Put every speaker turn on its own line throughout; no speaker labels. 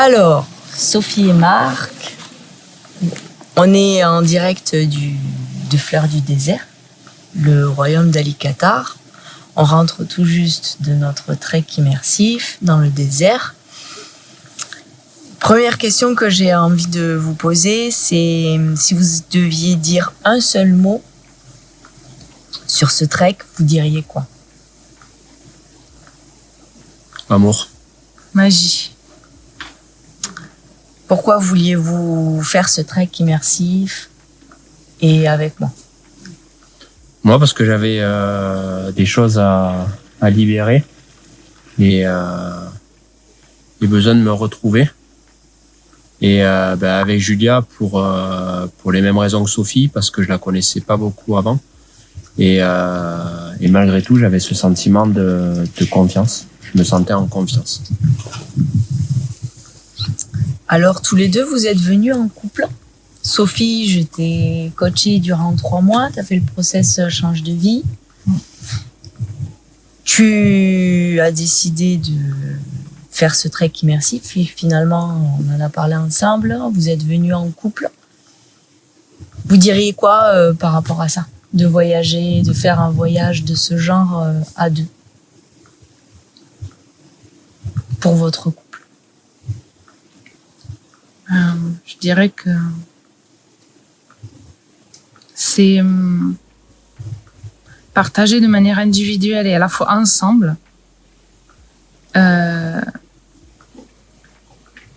Alors, Sophie et Marc, on est en direct de Fleurs du Désert, le royaume d'Ali Qatar. On rentre tout juste de notre trek immersif dans le désert. Première question que j'ai envie de vous poser, c'est si vous deviez dire un seul mot sur ce trek, vous diriez quoi?
Amour.
Magie.
Pourquoi vouliez-vous faire ce trek immersif et avec moi?
Moi, parce que j'avais des choses à libérer et besoin de me retrouver. Et avec Julia, pour les mêmes raisons que Sophie, parce que je la connaissais pas beaucoup avant. Et malgré tout, j'avais ce sentiment de confiance. Je me sentais en confiance.
Alors, tous les deux, vous êtes venus en couple. Sophie, je t'ai coachée durant 3 mois. Tu as fait le process Change de vie. Tu as décidé de faire ce trek immersif et finalement, on en a parlé ensemble. Vous êtes venus en couple. Vous diriez quoi par rapport à ça? De voyager, de faire un voyage de ce genre à deux pour votre couple?
Je dirais que c'est partager de manière individuelle et à la fois ensemble une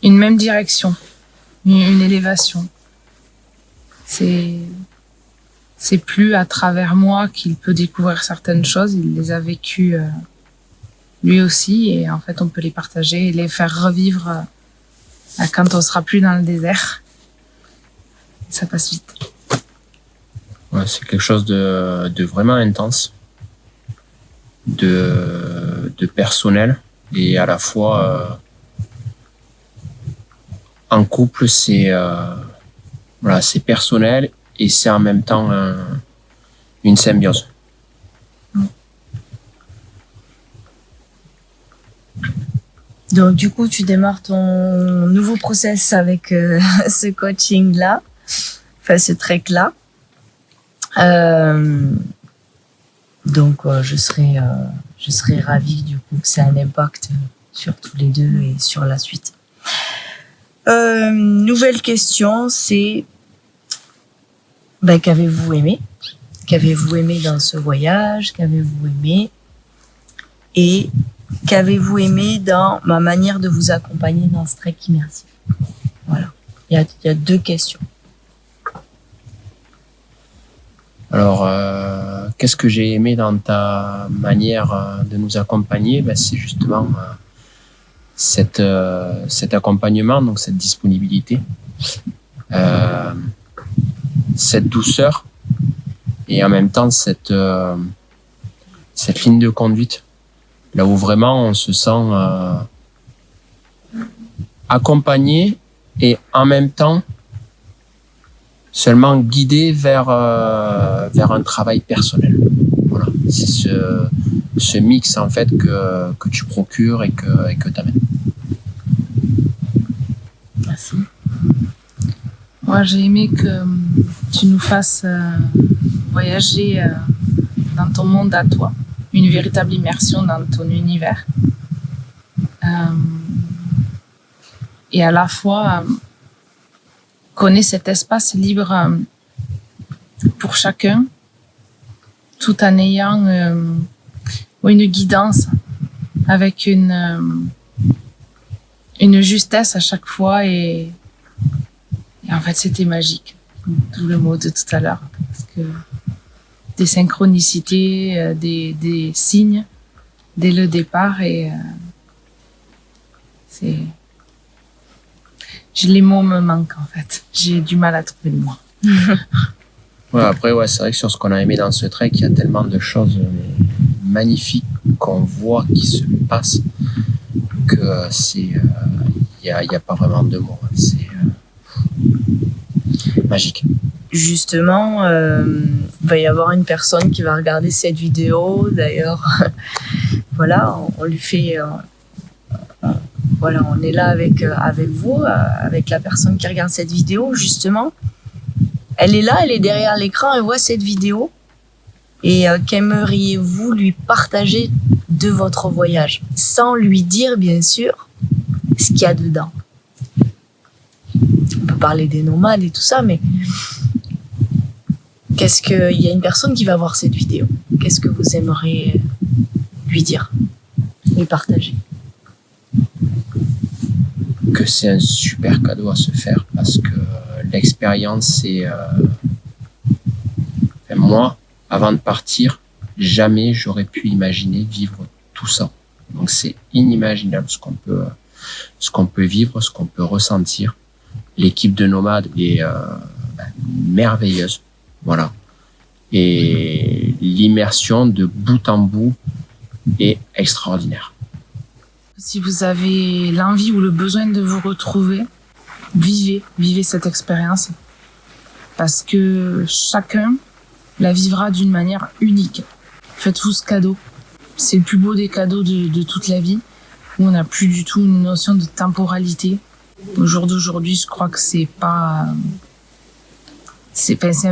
même direction, une élévation. C'est plus à travers moi qu'il peut découvrir certaines choses, il les a vécues lui aussi et en fait on peut les partager et les faire revivre quand on sera plus dans le désert. Ça passe vite.
Ouais, c'est quelque chose de vraiment intense, de personnel et à la fois en couple c'est personnel et c'est en même temps une symbiose.
Donc, du coup, tu démarres ton nouveau process avec ce coaching-là, enfin ce trek-là. Donc, je serais ravie du coup que ça ait un impact sur tous les deux et sur la suite. Nouvelle question, c'est qu'avez-vous aimé? Qu'avez-vous aimé dans ce voyage? Qu'avez-vous aimé? Et qu'avez-vous aimé dans ma manière de vous accompagner dans ce trek immersif? Voilà, il y a 2 questions.
Alors, qu'est-ce que j'ai aimé dans ta manière de nous accompagner? C'est justement cet accompagnement, donc cette disponibilité, cette douceur et en même temps cette ligne de conduite. Là où vraiment on se sent accompagné et en même temps seulement guidé vers un travail personnel. Voilà, c'est ce mix en fait que tu procures et que tu amènes.
Merci.
Moi, j'ai aimé que tu nous fasses voyager dans ton monde à toi. Une véritable immersion dans ton univers. Et à la fois, connaître cet espace libre pour chacun, tout en ayant une guidance, avec une justesse à chaque fois. Et en fait, c'était magique. Tout le mot de tout à l'heure. Parce que des synchronicités, des signes dès le départ et les mots me manquent en fait. J'ai du mal à trouver le mot.
Ouais, après, c'est vrai que sur ce qu'on a aimé dans ce trek, il y a tellement de choses magnifiques qu'on voit qui se passent que il y a pas vraiment de mots. C'est magique.
Justement, va y avoir une personne qui va regarder cette vidéo. D'ailleurs, voilà, on lui fait voilà, on est là avec vous, avec la personne qui regarde cette vidéo, justement. Elle est là, elle est derrière l'écran, elle voit cette vidéo. Et qu'aimeriez-vous lui partager de votre voyage, sans lui dire, bien sûr, ce qu'il y a dedans. On peut parler des nomades et tout ça, mais il y a une personne qui va voir cette vidéo. Qu'est-ce que vous aimeriez lui dire, lui partager?
Que c'est un super cadeau à se faire parce que l'expérience, c'est... moi, avant de partir, jamais j'aurais pu imaginer vivre tout ça. Donc c'est inimaginable ce qu'on peut vivre, ce qu'on peut ressentir. L'équipe de nomades est merveilleuse, voilà. Et l'immersion de bout en bout est extraordinaire.
Si vous avez l'envie ou le besoin de vous retrouver, vivez cette expérience. Parce que chacun la vivra d'une manière unique. Faites-vous ce cadeau. C'est le plus beau des cadeaux de toute la vie, où on n'a plus du tout une notion de temporalité. Au jour d'aujourd'hui, je crois que c'est un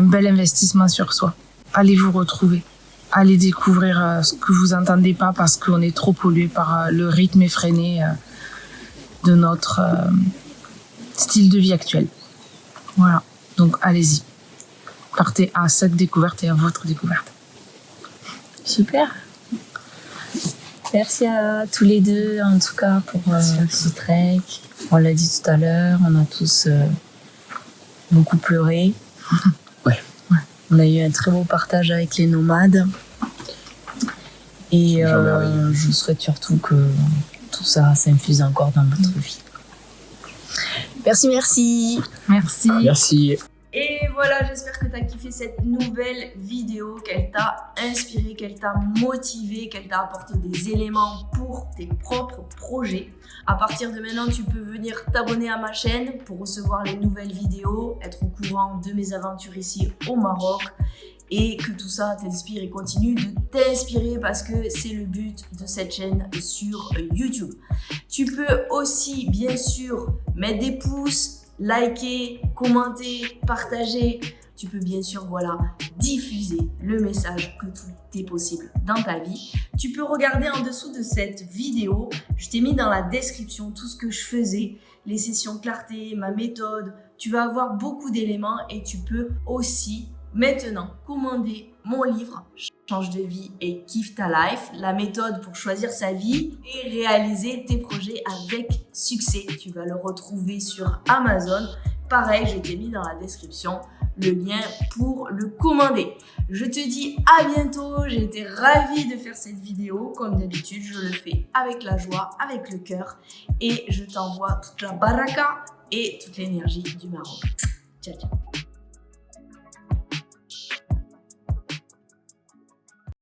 bel investissement sur soi. Allez vous retrouver. Allez découvrir ce que vous entendez pas parce qu'on est trop pollué par le rythme effréné de notre style de vie actuel. Voilà. Donc, allez-y. Partez à cette découverte et à votre découverte.
Super. Merci à tous les deux, en tout cas, pour ce trek. On l'a dit tout à l'heure, on a tous beaucoup pleuré.
Ouais.
On a eu un très beau partage avec les nomades. Et je vous souhaite surtout que tout ça s'infuse encore dans votre vie. Merci.
Merci.
Et voilà, j'espère que tu as kiffé cette nouvelle vidéo, qu'elle t'a inspiré, qu'elle t'a motivé, qu'elle t'a apporté des éléments pour tes propres projets. À partir de maintenant, tu peux venir t'abonner à ma chaîne pour recevoir les nouvelles vidéos, être au courant de mes aventures ici au Maroc et que tout ça t'inspire et continue de t'inspirer parce que c'est le but de cette chaîne sur YouTube. Tu peux aussi, bien sûr, mettre des pouces, liker, commenter, partager. Tu peux bien sûr, diffuser le message que tout est possible dans ta vie. Tu peux regarder en dessous de cette vidéo. Je t'ai mis dans la description tout ce que je faisais, les sessions clarté, ma méthode. Tu vas avoir beaucoup d'éléments et tu peux aussi maintenant commander mon livre Change de vie et kiffe ta life, la méthode pour choisir sa vie et réaliser tes projets avec succès. Tu vas le retrouver sur Amazon. Pareil, je t'ai mis dans la description le lien pour le commander. Je te dis à bientôt. J'ai été ravie de faire cette vidéo. Comme d'habitude, je le fais avec la joie, avec le cœur et je t'envoie toute la baraka et toute l'énergie du Maroc. Ciao, ciao.